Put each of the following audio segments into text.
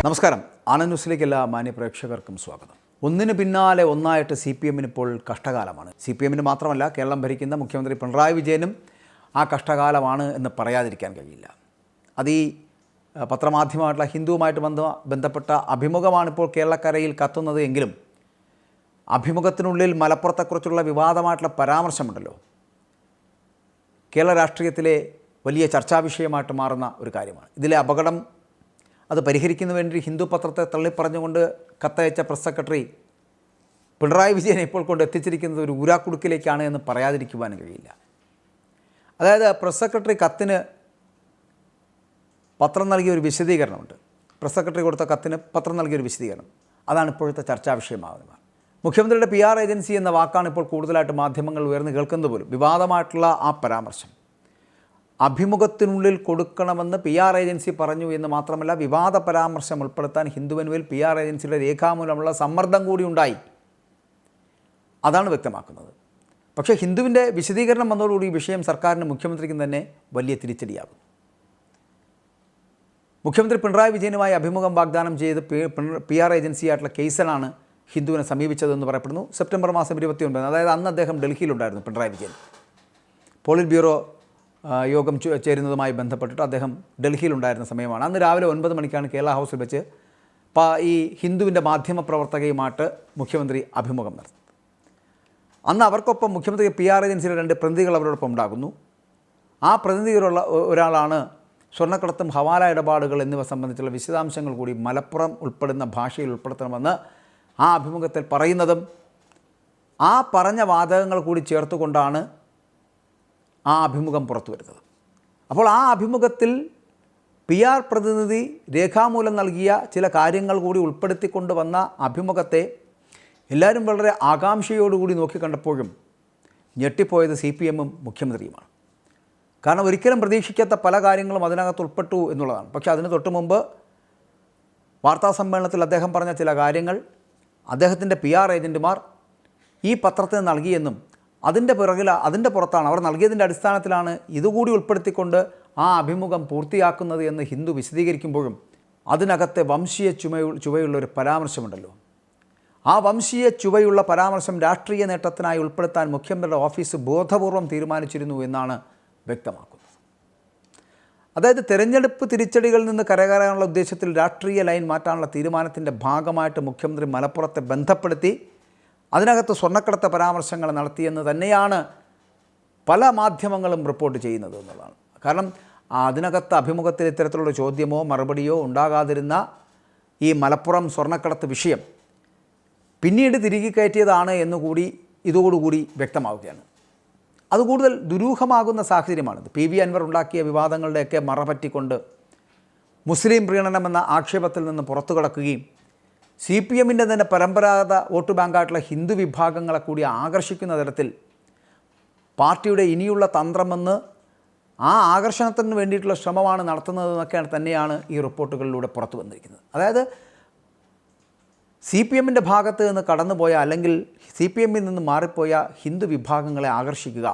നമസ്കാരം. ആനന്ദ് ന്യൂസിലേക്ക് എല്ലാ മാന്യ പ്രേക്ഷകർക്കും സ്വാഗതം. ഒന്നിനു പിന്നാലെ ഒന്നായിട്ട് സി പി എമ്മിന് ഇപ്പോൾ കഷ്ടകാലമാണ്. സി പി എമ്മിന് മാത്രമല്ല, കേരളം ഭരിക്കുന്ന മുഖ്യമന്ത്രി പിണറായി വിജയനും ആ കഷ്ടകാലമാണ് എന്ന് പറയാതിരിക്കാൻ കഴിയില്ല. അത് ഈ പത്രമാധ്യമമായിട്ടുള്ള ഹിന്ദുവുമായിട്ട് ബന്ധപ്പെട്ട അഭിമുഖമാണിപ്പോൾ കേരളക്കരയിൽ കത്തുന്നത് എങ്കിലും അഭിമുഖത്തിനുള്ളിൽ മലപ്പുറത്തെക്കുറിച്ചുള്ള വിവാദമായിട്ടുള്ള പരാമർശമുണ്ടല്ലോ, കേരള രാഷ്ട്രീയത്തിലെ വലിയ ചർച്ചാ വിഷയമായിട്ട് മാറുന്ന ഒരു കാര്യമാണ്. ഇതിലെ അപകടം അത് പരിഹരിക്കുന്നതിന് വേണ്ടി ഹിന്ദു പത്രത്തെ തള്ളിപ്പറഞ്ഞുകൊണ്ട് കത്തയച്ച പ്രസ് സെക്രട്ടറി പിണറായി വിജയനെ ഇപ്പോൾ കൊണ്ട് എത്തിച്ചിരിക്കുന്നത് ഒരു ഊരാക്കുടുക്കിലേക്കാണ് എന്ന് പറയാതിരിക്കുവാനും കഴിയില്ല. അതായത് പ്രസ് സെക്രട്ടറി കത്തിന് പത്രം നൽകിയ ഒരു വിശദീകരണമുണ്ട്. പ്രസ് സെക്രട്ടറി കൊടുത്ത കത്തിന് പത്രം നൽകിയൊരു വിശദീകരണം, അതാണ് ഇപ്പോഴത്തെ ചർച്ചാ വിഷയമാകുന്നത്. മുഖ്യമന്ത്രിയുടെ PR ഏജൻസി എന്ന വാക്കാണ് ഇപ്പോൾ കൂടുതലായിട്ട് മാധ്യമങ്ങൾ ഉയർന്നു കേൾക്കുന്നത് പോലും. വിവാദമായിട്ടുള്ള ആ പരാമർശം അഭിമുഖത്തിനുള്ളിൽ കൊടുക്കണമെന്ന് PR ഏജൻസി പറഞ്ഞു എന്ന് മാത്രമല്ല, വിവാദ പരാമർശം ഉൾപ്പെടുത്താൻ ഹിന്ദുവിനുവിൽ PR ഏജൻസിയുടെ രേഖാമൂലമുള്ള സമ്മർദ്ദം കൂടി ഉണ്ടായി, അതാണ് വ്യക്തമാക്കുന്നത്. പക്ഷേ ഹിന്ദുവിൻ്റെ വിശദീകരണം വന്നതോടുകൂടി ഈ വിഷയം സർക്കാരിനും മുഖ്യമന്ത്രിക്കും തന്നെ വലിയ തിരിച്ചടിയാകും. മുഖ്യമന്ത്രി പിണറായി വിജയനുമായി അഭിമുഖം വാഗ്ദാനം ചെയ്ത് PR ഏജൻസിയായിട്ടുള്ള കേസനാണ് ഹിന്ദുവിനെ സമീപിച്ചതെന്ന് പറയപ്പെടുന്നു. സെപ്റ്റംബർ മാസം 29, അതായത് അന്ന് അദ്ദേഹം ഡൽഹിയിലുണ്ടായിരുന്നു. പിണറായി വിജയൻ പോളിറ്റ് ബ്യൂറോ യോഗം ചേരുന്നതുമായി ബന്ധപ്പെട്ടിട്ട് അദ്ദേഹം ഡൽഹിയിലുണ്ടായിരുന്ന സമയമാണ്. അന്ന് രാവിലെ 9 മണിക്കാണ് കേരള ഹൗസിൽ വെച്ച് ഈ ഹിന്ദുവിൻ്റെ മാധ്യമപ്രവർത്തകയുമായിട്ട് മുഖ്യമന്ത്രി അഭിമുഖം നടത്തുന്നത്. അന്ന് അവർക്കൊപ്പം മുഖ്യമന്ത്രി PR ഏജൻസിയുടെ 2 പ്രതിനിധികൾ അവരോടൊപ്പം ഉണ്ടാകുന്നു. ആ പ്രതിനിധികളുള്ള ഒരാളാണ് സ്വർണ്ണക്കടത്തും ഹവാല ഇടപാടുകൾ എന്നിവ സംബന്ധിച്ചുള്ള വിശദാംശങ്ങൾ കൂടി മലപ്പുറം ഉൾപ്പെടുന്ന ഭാഷയിൽ ഉൾപ്പെടുത്തണമെന്ന് ആ അഭിമുഖത്തിൽ പറയുന്നതും ആ പറഞ്ഞ വാചകങ്ങൾ കൂടി ചേർത്തുകൊണ്ടാണ് ആ അഭിമുഖം പുറത്തു വരുന്നത്. അപ്പോൾ ആ അഭിമുഖത്തിൽ PR പ്രതിനിധി രേഖാമൂലം നൽകിയ ചില കാര്യങ്ങൾ കൂടി ഉൾപ്പെടുത്തിക്കൊണ്ട് വന്ന അഭിമുഖത്തെ എല്ലാവരും വളരെ ആകാംക്ഷയോടുകൂടി നോക്കിക്കണ്ടപ്പോഴും ഞെട്ടിപ്പോയത് CPM-ഉം മുഖ്യമന്ത്രിയുമാണ്. കാരണം ഒരിക്കലും പ്രതീക്ഷിക്കാത്ത പല കാര്യങ്ങളും അതിനകത്ത് ഉൾപ്പെട്ടു എന്നുള്ളതാണ്. പക്ഷേ അതിന് തൊട്ട് മുമ്പ് വാർത്താസമ്മേളനത്തിൽ അദ്ദേഹം പറഞ്ഞ ചില കാര്യങ്ങൾ അദ്ദേഹത്തിൻ്റെ PR ഏജൻറ്റുമാർ ഈ പത്രത്തിന് നൽകിയെന്നും അതിൻ്റെ പുറത്താണ്, അവർ നൽകിയതിൻ്റെ അടിസ്ഥാനത്തിലാണ് ഇതുകൂടി ഉൾപ്പെടുത്തിക്കൊണ്ട് ആ അഭിമുഖം പൂർത്തിയാക്കുന്നത് എന്ന് ഹിന്ദു വിശദീകരിക്കുമ്പോഴും അതിനകത്തെ വംശീയ ചുവയുള്ളൊരു പരാമർശമുണ്ടല്ലോ, ആ വംശീയ ചുവയുള്ള പരാമർശം രാഷ്ട്രീയ നേട്ടത്തിനായി ഉൾപ്പെടുത്താൻ മുഖ്യമന്ത്രിയുടെ ഓഫീസ് ബോധപൂർവം തീരുമാനിച്ചിരുന്നു എന്നാണ് വ്യക്തമാക്കുന്നത്. അതായത് തെരഞ്ഞെടുപ്പ് തിരിച്ചടികളിൽ നിന്ന് കരകയറാനുള്ള ഉദ്ദേശത്തിൽ രാഷ്ട്രീയ ലൈൻ മാറ്റാനുള്ള തീരുമാനത്തിൻ്റെ ഭാഗമായിട്ട് മുഖ്യമന്ത്രി മലപ്പുറത്തെ ബന്ധപ്പെടുത്തി അതിനകത്ത് സ്വർണ്ണക്കടത്ത് പരാമർശങ്ങൾ നടത്തിയെന്ന് തന്നെയാണ് പല മാധ്യമങ്ങളും റിപ്പോർട്ട് ചെയ്യുന്നത് എന്നുള്ളതാണ്. കാരണം അതിനകത്ത് അഭിമുഖത്തിൽ ഇത്തരത്തിലുള്ള ചോദ്യമോ മറുപടിയോ ഉണ്ടാകാതിരുന്ന ഈ മലപ്പുറം സ്വർണ്ണക്കടത്ത് വിഷയം പിന്നീട് തിരികെ കയറ്റിയതാണ് എന്നുകൂടി ഇതോടുകൂടി വ്യക്തമാവുകയാണ്. അത് കൂടുതൽ ദുരൂഹമാകുന്ന സാഹചര്യമാണിത്. PV അൻവർ ഉണ്ടാക്കിയ വിവാദങ്ങളുടെയൊക്കെ മറപറ്റിക്കൊണ്ട് മുസ്ലിം പ്രീണനമെന്ന ആക്ഷേപത്തിൽ നിന്ന് പുറത്തു കടക്കുകയും CPM-ൻ്റെ തന്നെ പരമ്പരാഗത വോട്ട് ബാങ്കായിട്ടുള്ള ഹിന്ദു വിഭാഗങ്ങളെ കൂടി ആകർഷിക്കുന്ന തരത്തിൽ പാർട്ടിയുടെ ഇനിയുള്ള തന്ത്രമെന്ന് ആ ആകർഷണത്തിന് വേണ്ടിയിട്ടുള്ള ശ്രമമാണ് നടത്തുന്നതെന്നൊക്കെ തന്നെയാണ് ഈ റിപ്പോർട്ടുകളിലൂടെ പുറത്തു വന്നിരിക്കുന്നത്. അതായത് CPM-ൻ്റെ ഭാഗത്ത് നിന്ന് കടന്നുപോയ അല്ലെങ്കിൽ CPM-ൽ നിന്ന് മാറിപ്പോയ ഹിന്ദു വിഭാഗങ്ങളെ ആകർഷിക്കുക,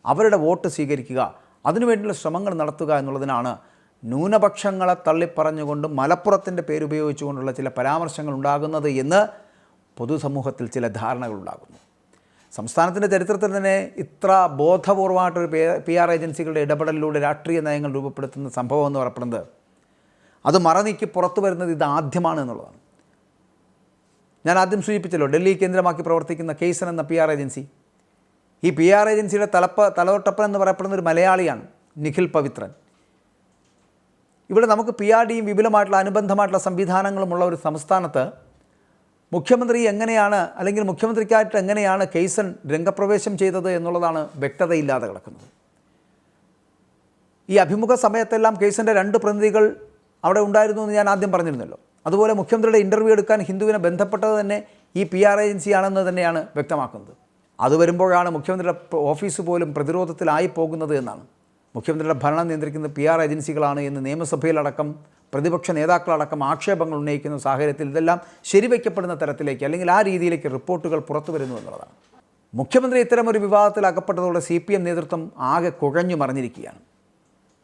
അവരുടെ വോട്ട് സ്വീകരിക്കുക, അതിനുവേണ്ടിയുള്ള ശ്രമങ്ങൾ നടത്തുക എന്നുള്ളതിനാണ് ന്യൂനപക്ഷങ്ങളെ തള്ളിപ്പറഞ്ഞുകൊണ്ട് മലപ്പുറത്തിൻ്റെ പേരുപയോഗിച്ചുകൊണ്ടുള്ള ചില പരാമർശങ്ങൾ ഉണ്ടാകുന്നത് എന്ന് പൊതുസമൂഹത്തിൽ ചില ധാരണകളുണ്ടാകുന്നു. സംസ്ഥാനത്തിൻ്റെ ചരിത്രത്തിൽ തന്നെ ഇത്ര ബോധപൂർവമായിട്ടൊരു PR ഏജൻസികളുടെ ഇടപെടലിലൂടെ രാഷ്ട്രീയ നയങ്ങൾ രൂപപ്പെടുത്തുന്ന സംഭവം എന്ന് പറയപ്പെടുന്നത്, അത് മറനീക്കി പുറത്തു വരുന്നത് ഇത് ആദ്യമാണ് എന്നുള്ളതാണ്. ഞാൻ ആദ്യം സൂചിപ്പിച്ചല്ലോ, ഡൽഹി കേന്ദ്രമാക്കി പ്രവർത്തിക്കുന്ന കേസൻ എന്ന PR ഏജൻസി. ഈ PR ഏജൻസിയുടെ തലതൊട്ടപ്പൻ എന്ന് പറയപ്പെടുന്ന ഒരു മലയാളിയാണ് നിഖിൽ പവിത്രൻ. ഇവിടെ നമുക്ക് PRDയും വിപുലമായിട്ടുള്ള അനുബന്ധമായിട്ടുള്ള സംവിധാനങ്ങളുമുള്ള ഒരു സംസ്ഥാനത്ത് മുഖ്യമന്ത്രി എങ്ങനെയാണ്, അല്ലെങ്കിൽ മുഖ്യമന്ത്രിക്കായിട്ട് എങ്ങനെയാണ് കേസൻ രംഗപ്രവേശം ചെയ്തത് എന്നുള്ളതാണ് വ്യക്തതയില്ലാതെ കിടക്കുന്നത്. ഈ അഭിമുഖ സമയത്തെല്ലാം കേസൻ്റെ 2 പ്രതിനിധികൾ അവിടെ ഉണ്ടായിരുന്നു എന്ന് ഞാൻ ആദ്യം പറഞ്ഞിരുന്നല്ലോ. അതുപോലെ മുഖ്യമന്ത്രിയുടെ ഇൻ്റർവ്യൂ എടുക്കാൻ ഹിന്ദുവിനെ ബന്ധപ്പെട്ടത് തന്നെ ഈ PR ഏജൻസിയാണെന്ന് തന്നെയാണ് വ്യക്തമാക്കുന്നത്. അത് വരുമ്പോഴാണ് മുഖ്യമന്ത്രിയുടെ ഓഫീസ് പോലും പ്രതിരോധത്തിലായി പോകുന്നത് എന്നാണ്. മുഖ്യമന്ത്രിയുടെ ഭരണം നിയന്ത്രിക്കുന്ന PR ഏജൻസികളാണ് എന്ന് നിയമസഭയിലടക്കം പ്രതിപക്ഷ നേതാക്കളടക്കം ആക്ഷേപങ്ങൾ ഉന്നയിക്കുന്ന സാഹചര്യത്തിൽ ഇതെല്ലാം ശരിവയ്ക്കപ്പെടുന്ന തരത്തിലേക്ക് അല്ലെങ്കിൽ ആ രീതിയിലേക്ക് റിപ്പോർട്ടുകൾ പുറത്തു വരുന്നു എന്നുള്ളതാണ്. മുഖ്യമന്ത്രി ഇത്തരമൊരു വിവാദത്തിൽ അകപ്പെട്ടതോടെ CPM നേതൃത്വം ആകെ കുഴഞ്ഞു മറിഞ്ഞിരിക്കുകയാണ്.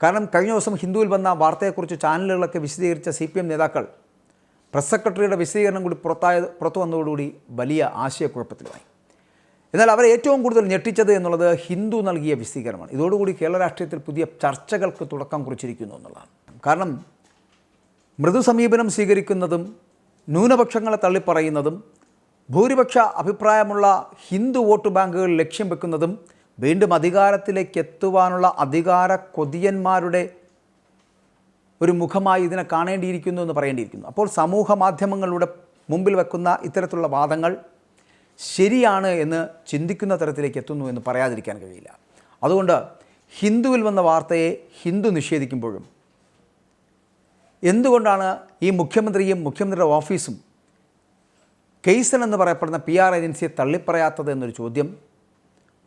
കാരണം കഴിഞ്ഞ ദിവസം ഹിന്ദുവിൽ വന്ന വാർത്തയെക്കുറിച്ച് ചാനലുകളൊക്കെ വിശദീകരിച്ച CPM നേതാക്കൾ പ്രസ് സെക്രട്ടറിയുടെ വിശദീകരണം കൂടി പുറത്തു വന്നതോടുകൂടി വലിയ ആശയക്കുഴപ്പത്തിലുമായി. എന്നാൽ അവരെ ഏറ്റവും കൂടുതൽ ഞെട്ടിച്ചത് എന്നുള്ളത് ഹിന്ദു നൽകിയ വിശദീകരണമാണ്. ഇതോടുകൂടി കേരള രാഷ്ട്രീയത്തിൽ പുതിയ ചർച്ചകൾക്ക് തുടക്കം കുറിച്ചിരിക്കുന്നു എന്നുള്ളതാണ്. കാരണം മൃദു സമീപനം സ്വീകരിക്കുന്നതും ന്യൂനപക്ഷങ്ങളെ തള്ളിപ്പറയുന്നതും ഭൂരിപക്ഷ അഭിപ്രായമുള്ള ഹിന്ദു വോട്ട് ബാങ്കുകൾ ലക്ഷ്യം വെക്കുന്നതും വീണ്ടും അധികാരത്തിലേക്ക് എത്തുവാനുള്ള അധികാര കൊതിയന്മാരുടെ ഒരു മുഖമായി ഇതിനെ കാണേണ്ടിയിരിക്കുന്നു എന്ന് പറയേണ്ടിയിരിക്കുന്നു. അപ്പോൾ സമൂഹ മാധ്യമങ്ങളുടെ മുമ്പിൽ വെക്കുന്ന ഇത്തരത്തിലുള്ള വാദങ്ങൾ ശരിയാണ് എന്ന് ചിന്തിക്കുന്ന തരത്തിലേക്ക് എത്തുന്നു എന്ന് പറയാതിരിക്കാൻ കഴിയില്ല. അതുകൊണ്ട് ഹിന്ദുവിൽ വന്ന വാർത്തയെ ഹിന്ദു നിഷേധിക്കുമ്പോഴും എന്തുകൊണ്ടാണ് ഈ മുഖ്യമന്ത്രിയും മുഖ്യമന്ത്രിയുടെ ഓഫീസും കെയ്സൺ എന്ന് പറയപ്പെടുന്ന PR ഏജൻസിയെ തള്ളിപ്പറയാത്തത് എന്നൊരു ചോദ്യം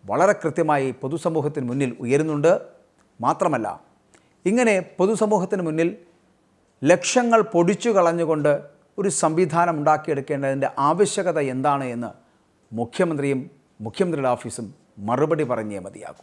വളരെ കൃത്യമായി പൊതുസമൂഹത്തിന് മുന്നിൽ ഉയരുന്നുണ്ട്. മാത്രമല്ല, ഇങ്ങനെ പൊതുസമൂഹത്തിന് മുന്നിൽ ലക്ഷങ്ങൾ പൊടിച്ചു കളഞ്ഞുകൊണ്ട് ഒരു സംവിധാനം ഉണ്ടാക്കിയെടുക്കേണ്ടതിൻ്റെ ആവശ്യകത എന്താണ് എന്ന് മുഖ്യമന്ത്രിയും മുഖ്യമന്ത്രിയുടെ ഓഫീസും മറുപടി പറഞ്ഞേ മതിയാകും.